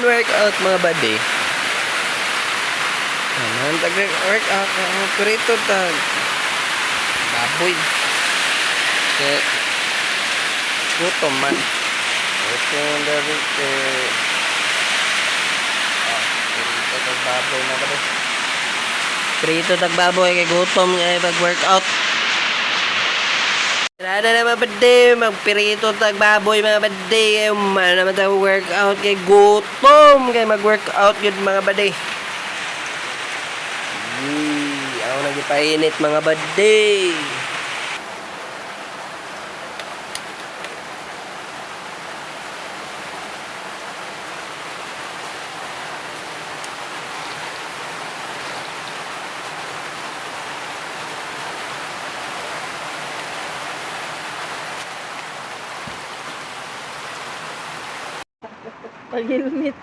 workout mga buddy. Naman tag-workout ang perito tag baboy. Kaya gutom man. Gutom dari ke perito tag baboy mga buddy. Perito tag baboy kay gutom kay pag-workout. Tara na mga buddy, magpirito tag baboy mga buddy. Man naman tag workout kay gutom kay mag-workout yun mga buddy. Ako nagipainit mga buddy. Pag-helmet.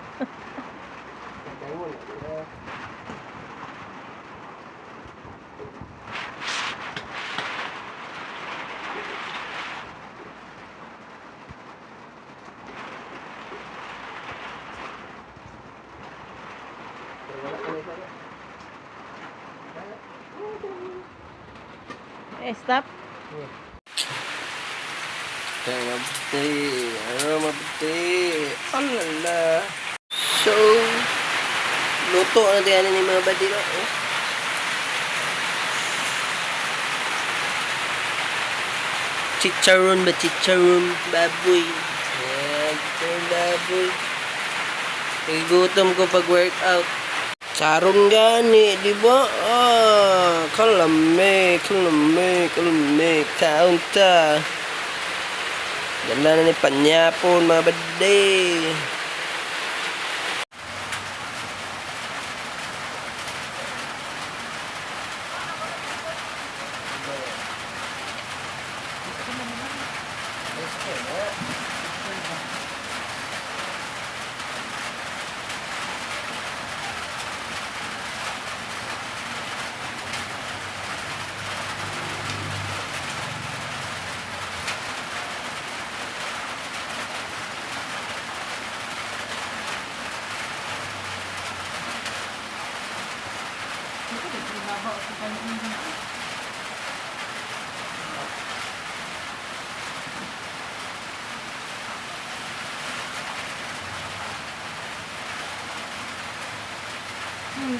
Stop. Alala. So, luto na tayo ni mga buddy. Chicharon ba? Chicharon baboy. Ayan, chicharon baboy. Gutom ko pag-workout. Sarong gani, di ba? Kalame, kaunta. Dala na ni panyapon mga buddy.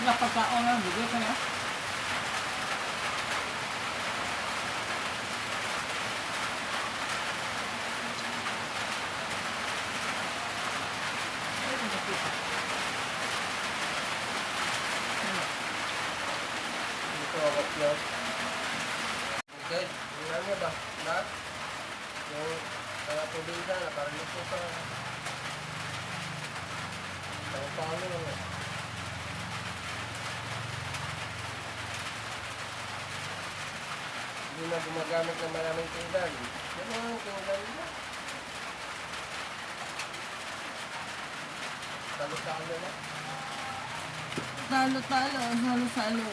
Kapagkaon lang, bigay ka na. Okay, tingnan mo ba? Lahat? Yung tubig na, parang ito sa pangpalo lang. Hindi na gumagamit ng maraming tinggan. Ano ang tinggan mo? Talo-talo na. Salo-salo.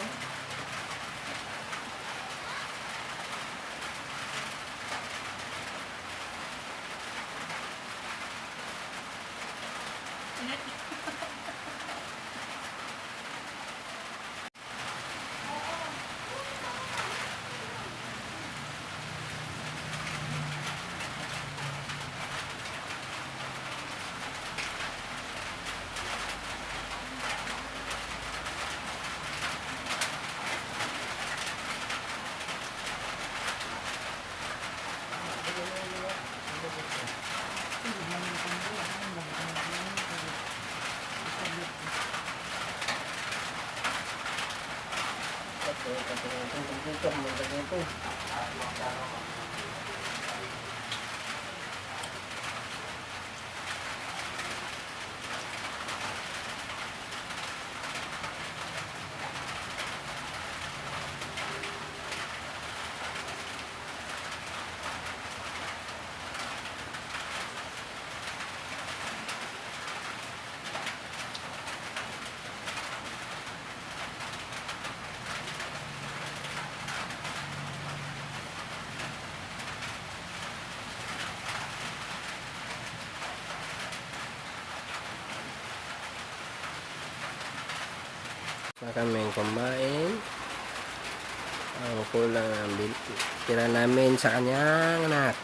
na kaming kumain. Ang kulang ang tira namin sa kanyang anak.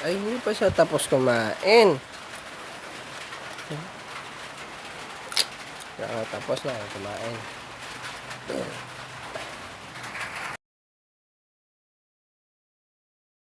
Ay, hindi pa siya tapos kumain. Tapos na kumain.